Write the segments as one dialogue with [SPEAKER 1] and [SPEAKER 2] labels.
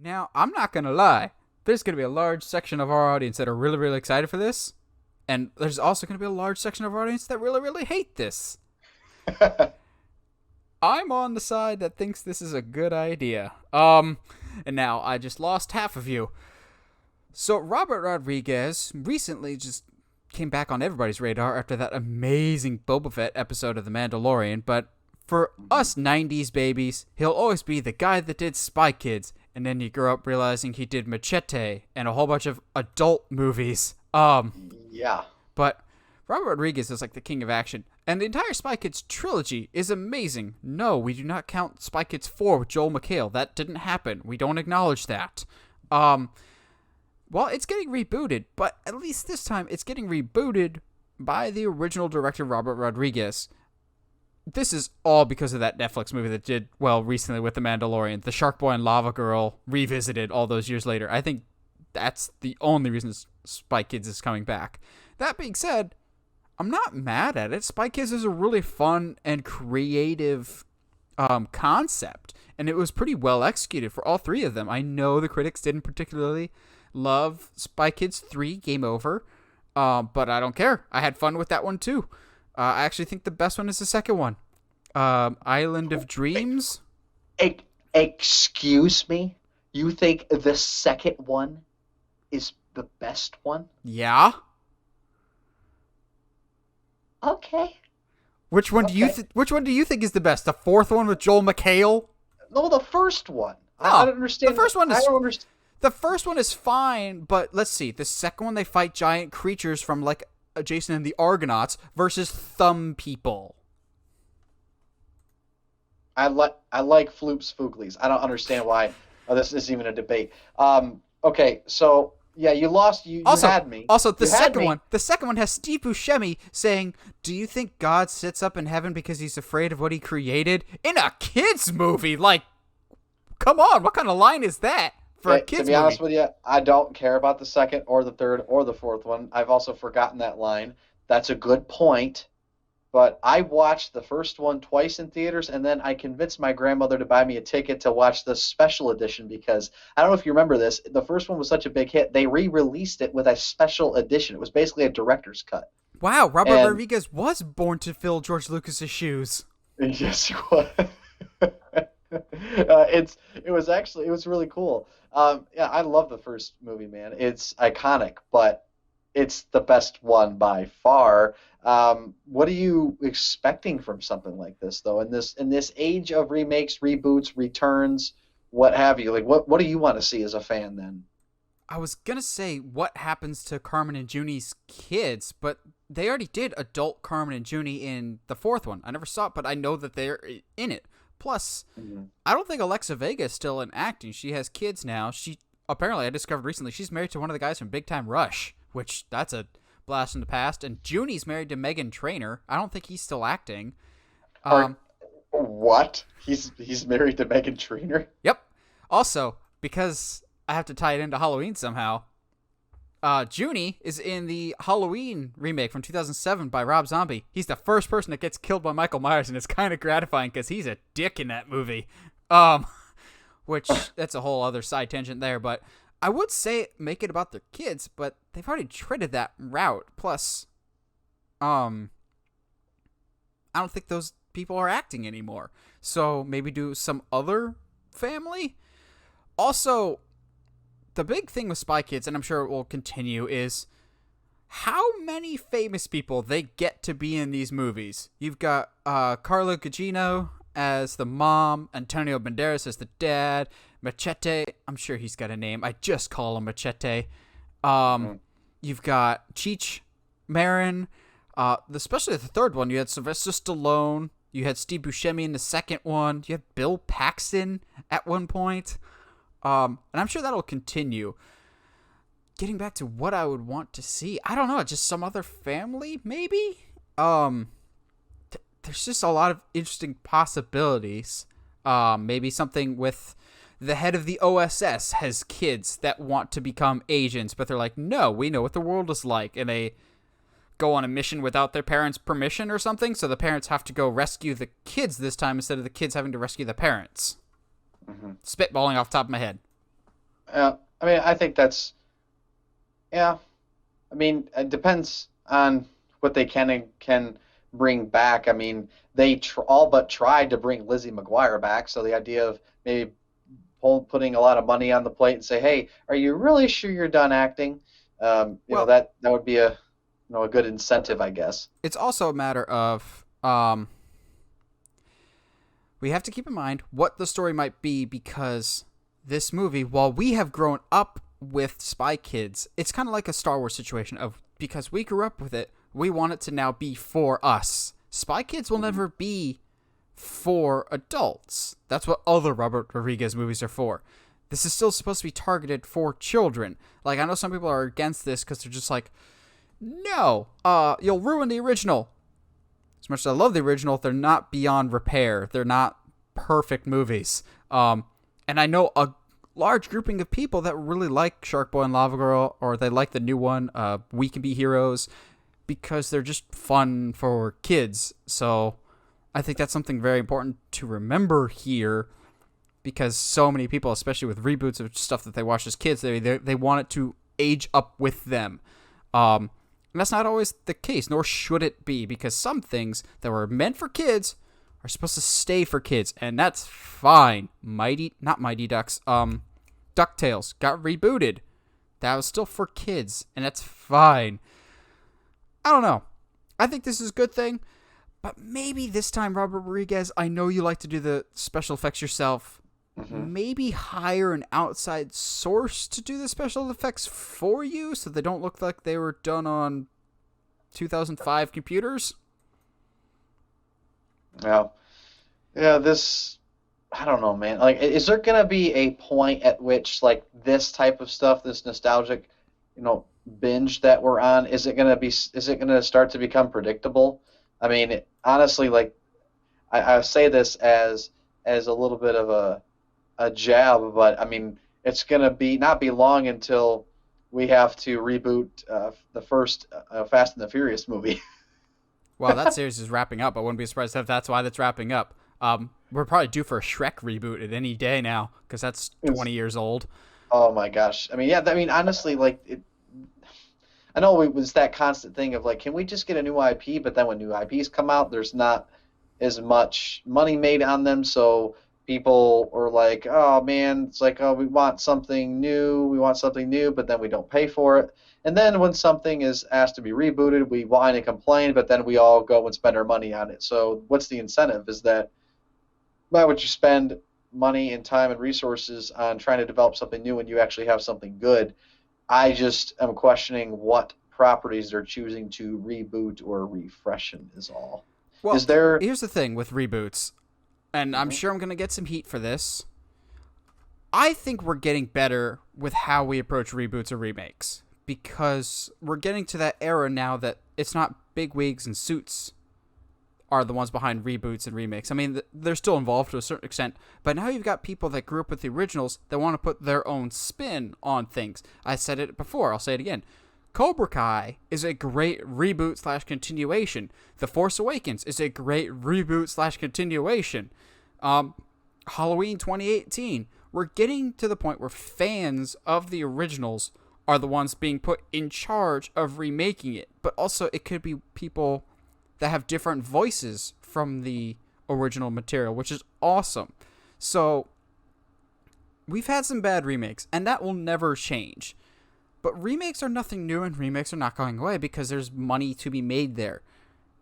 [SPEAKER 1] Now, I'm not going to lie. There's going to be a large section of our audience that are really, really excited for this. And there's also going to be a large section of our audience that really, really hate this. I'm on the side that thinks this is a good idea. And now I just lost half of you. So Robert Rodriguez recently just came back on everybody's radar after that amazing Boba Fett episode of The Mandalorian. But for us 90s babies, he'll always be the guy that did Spy Kids. And then you grow up realizing he did Machete and a whole bunch of adult movies.
[SPEAKER 2] Yeah.
[SPEAKER 1] But Robert Rodriguez is like the king of action. And the entire Spy Kids trilogy is amazing. No, we do not count Spy Kids 4 with Joel McHale. That didn't happen. We don't acknowledge that. Well, it's getting rebooted, but at least this time it's getting rebooted by the original director, Robert Rodriguez. This is all because of that Netflix movie that did well recently with The Mandalorian. The Shark Boy and Lava Girl revisited all those years later. I think that's the only reason Spy Kids is coming back. That being said, I'm not mad at it. Spy Kids is a really fun and creative concept, and it was pretty well executed for all three of them. I know the critics didn't particularly love Spy Kids 3, Game Over, but I don't care. I had fun with that one too. I actually think the best one is the second one. Island of Dreams.
[SPEAKER 2] Excuse me? You think the second one is the best one?
[SPEAKER 1] Yeah.
[SPEAKER 2] Okay.
[SPEAKER 1] Which one do you think is the best? The fourth one with Joel McHale?
[SPEAKER 2] No, the first one.
[SPEAKER 1] No,
[SPEAKER 2] I don't understand.
[SPEAKER 1] The first one is.
[SPEAKER 2] I don't understand.
[SPEAKER 1] The first one is fine, but let's see. The second one, they fight giant creatures from like Jason and the Argonauts versus thumb people.
[SPEAKER 2] I like Floops Fooglies. I don't understand why this is even a debate. Okay, so yeah, you lost. You had me.
[SPEAKER 1] Also, the second one has Steve Buscemi saying, "Do you think God sits up in heaven because he's afraid of what he created?" In a kids movie, like, come on, what kind of line is that for a kids movie?
[SPEAKER 2] To be honest with you, I don't care about the second or the third or the fourth one. I've also forgotten that line. That's a good point. But I watched the first one twice in theaters, and then I convinced my grandmother to buy me a ticket to watch the special edition because, I don't know if you remember this, the first one was such a big hit, they re-released it with a special edition. It was basically a director's cut.
[SPEAKER 1] Wow, Robert Rodriguez was born to fill George Lucas's shoes.
[SPEAKER 2] Yes, he was. It was really cool. Yeah, I love the first movie, man. It's iconic, but it's the best one by far. What are you expecting from something like this, though? In this age of remakes, reboots, returns, what have you? Like, what do you want to see as a fan then?
[SPEAKER 1] I was gonna say what happens to Carmen and Junie's kids, but they already did adult Carmen and Junie in the fourth one. I never saw it, but I know that they're in it. Plus, I don't think Alexa Vega is still in acting. She has kids now. Apparently, I discovered recently, she's married to one of the guys from Big Time Rush, which that's a blast from the past. And Junie's married to Meghan Trainor. I don't think he's still acting.
[SPEAKER 2] What? He's married to Meghan Trainor?
[SPEAKER 1] Yep. Also, because I have to tie it into Halloween somehow, Junie is in the Halloween remake from 2007 by Rob Zombie. He's the first person that gets killed by Michael Myers, and it's kind of gratifying because he's a dick in that movie. Which, that's a whole other side tangent there, but I would say make it about their kids, but they've already treaded that route. Plus, I don't think those people are acting anymore. So maybe do some other family? Also, the big thing with Spy Kids, and I'm sure it will continue, is how many famous people they get to be in these movies. You've got Carla Gugino as the mom, Antonio Banderas as the dad, Machete, I'm sure he's got a name. I just call him Machete. You've got Cheech Marin, especially the third one. You had Sylvester Stallone. You had Steve Buscemi in the second one. You had Bill Paxton at one point. And I'm sure that'll continue. Getting back to what I would want to see, I don't know, just some other family, maybe? There's just a lot of interesting possibilities. Maybe something with the head of the OSS has kids that want to become agents, but they're like, no, we know what the world is like. And they go on a mission without their parents' permission or something, so the parents have to go rescue the kids this time instead of the kids having to rescue the parents. Spitballing off the top of my head.
[SPEAKER 2] I mean, I think that's yeah. I mean, it depends on what they can bring back. I mean, they all but tried to bring Lizzie McGuire back, so the idea of maybe putting a lot of money on the plate and say, "Hey, are you really sure you're done acting?"
[SPEAKER 1] Well,
[SPEAKER 2] that would be a good incentive, I guess.
[SPEAKER 1] it's also a matter of we have to keep in mind what the story might be, because this movie, while we have grown up with Spy Kids, it's kind of like a Star Wars situation of, because we grew up with it, we want it to now be for us. Spy Kids will never be for adults. That's what other Robert Rodriguez movies are for. This is still supposed to be targeted for children. Like, I know some people are against this because they're just like, no, you'll ruin the original. As much as I love the original, they're not beyond repair. They're not perfect movies. And I know a large grouping of people that really like Shark Boy and Lava Girl, or they like the new one, We Can Be Heroes, because they're just fun for kids. So I think that's something very important to remember here, because so many people, especially with reboots of stuff that they watched as kids, they want it to age up with them. And that's not always the case, nor should it be, because some things that were meant for kids are supposed to stay for kids, and that's fine. Not Mighty Ducks, DuckTales got rebooted. That was still for kids, and that's fine. I don't know. I think this is a good thing, but maybe this time, Robert Rodriguez, I know you like to do the special effects yourself. Maybe hire an outside source to do the special effects for you, so they don't look like they were done on 2005 computers.
[SPEAKER 2] Yeah, yeah. I don't know, man. Like, is there gonna be a point at which, like, this type of stuff, this nostalgic, binge that we're on, is it gonna start to become predictable? I mean, honestly, like, I say this as a little bit of a jab, but I mean, it's gonna not be long until we have to reboot the first Fast and the Furious movie.
[SPEAKER 1] Well, that series is wrapping up. I wouldn't be surprised if that's why that's wrapping up. We're probably due for a Shrek reboot at any day now, because that's 20 years old.
[SPEAKER 2] Oh my gosh! I mean, yeah. I mean, honestly, like, I know it was that constant thing of, like, can we just get a new IP? But then when new IPs come out, there's not as much money made on them, so people are like, oh man, it's like, oh, we want something new, but then we don't pay for it. And then when something is asked to be rebooted, we whine and complain, but then we all go and spend our money on it. So what's the incentive? Is that, why would you spend money and time and resources on trying to develop something new when you actually have something good? I just am questioning what properties they're choosing to reboot or refreshen is all.
[SPEAKER 1] Well,
[SPEAKER 2] Is there...
[SPEAKER 1] here's the thing with reboots, and I'm sure I'm going to get some heat for this. I think we're getting better with how we approach reboots or remakes, because we're getting to that era now that it's not bigwigs and suits are the ones behind reboots and remakes. I mean, they're still involved to a certain extent, but now you've got people that grew up with the originals that want to put their own spin on things. I said it before, I'll say it again. Cobra Kai is a great reboot / continuation. The Force Awakens is a great reboot / continuation. Halloween 2018. We're getting to the point where fans of the originals are the ones being put in charge of remaking it. But also, it could be people that have different voices from the original material, which is awesome. So, we've had some bad remakes, and that will never change. But remakes are nothing new, and remakes are not going away because there's money to be made there.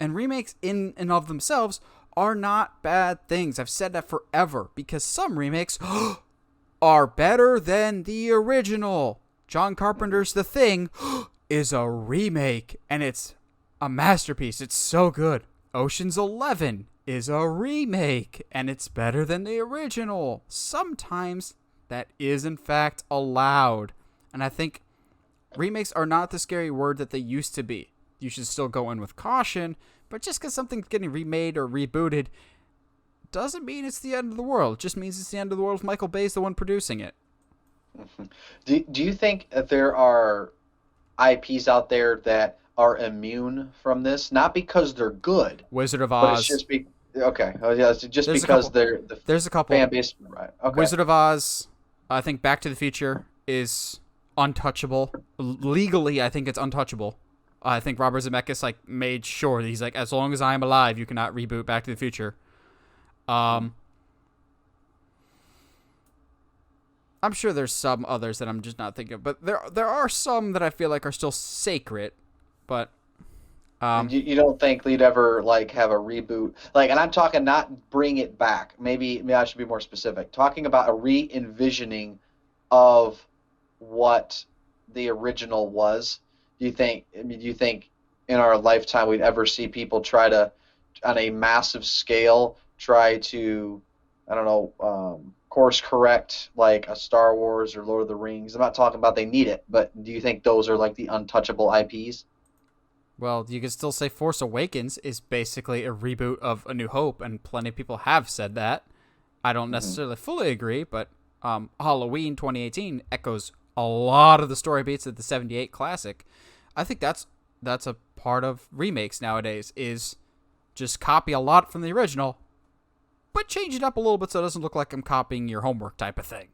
[SPEAKER 1] And remakes in and of themselves are not bad things. I've said that forever, because some remakes are better than the original. John Carpenter's The Thing is a remake, and it's a masterpiece. It's so good. Ocean's 11 is a remake, and it's better than the original. Sometimes that is, in fact, allowed. And I think remakes are not the scary word that they used to be. You should still go in with caution, but just because something's getting remade or rebooted doesn't mean it's the end of the world. It just means it's the end of the world if Michael Bay's the one producing it.
[SPEAKER 2] Do you think that there are IPs out there that are immune from this? Not because they're good,
[SPEAKER 1] Wizard of
[SPEAKER 2] but
[SPEAKER 1] Oz.
[SPEAKER 2] it's just okay. Oh, yeah, it's just
[SPEAKER 1] There's
[SPEAKER 2] because
[SPEAKER 1] there's a couple.
[SPEAKER 2] fan base, right? Okay.
[SPEAKER 1] Wizard of Oz. I think Back to the Future is untouchable. Legally, I think it's untouchable. I think Robert Zemeckis made sure that he's like, as long as I'm alive, you cannot reboot Back to the Future. I'm sure there's some others that I'm just not thinking of, but there are some that I feel like are still sacred. But
[SPEAKER 2] And you don't think they'd ever have a reboot? And I'm talking not bring it back. Maybe I should be more specific. Talking about a re-envisioning of what the original was. Do you think in our lifetime we'd ever see people try to, on a massive scale, try to, I don't know, course correct a Star Wars or Lord of the Rings? I'm not talking about they need it, but do you think those are the untouchable IPs?
[SPEAKER 1] well, you could still say Force Awakens is basically a reboot of A New Hope, and plenty of people have said that. I don't necessarily fully agree, but Halloween 2018 echoes a lot of the story beats of the 78 classic. I think that's a part of remakes nowadays, is just copy a lot from the original, but change it up a little bit so it doesn't look like I'm copying your homework type of thing.